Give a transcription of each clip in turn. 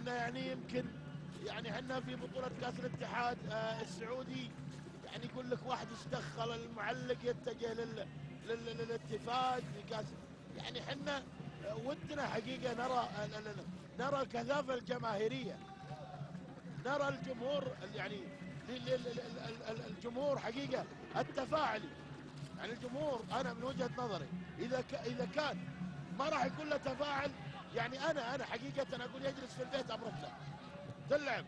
احنا يعني يمكن يعني احنا في بطولة كأس الاتحاد السعودي، يعني يقول لك واحد استخل المعلق يتجه للاتفاق في كأس. يعني احنا ودنا حقيقة نرى كثافة الجماهيرية، نرى الجمهور يعني الجمهور حقيقة التفاعلي. يعني الجمهور انا من وجهة نظري اذا كان ما راح يكون له تفاعل، يعني انا حقيقة اقول يجلس في البيت ابرزه. تلعب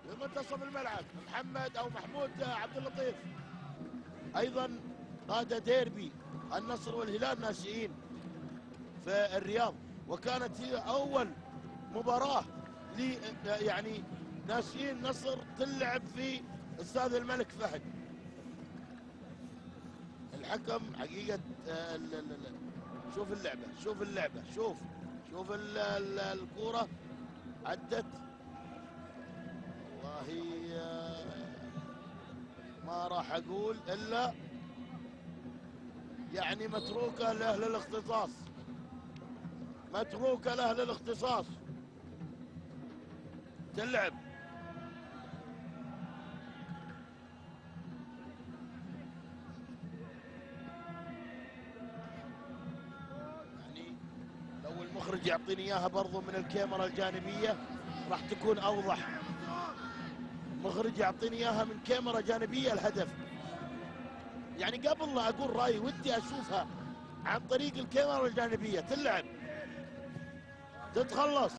في منتصف الملعب محمد او محمود عبد اللطيف، ايضا قاد ديربي النصر والهلال ناشئين في الرياض، وكانت هي اول مباراة يعني ناشئين نصر تلعب في استاد الملك فهد. الحكم حقيقة شوف اللعبة، شوف الكورة عدت، والله ما راح اقول الا يعني متروكة لاهل الاختصاص، متروكة لاهل الاختصاص. تلعب يعني لو المخرج يعطيني اياها برضو من الكاميرا الجانبية راح تكون اوضح. المخرج يعطيني اياها من كاميرا جانبية الهدف، يعني قبل لا اقول رايي ودي اشوفها عن طريق الكاميرا الجانبية. تلعب تتخلص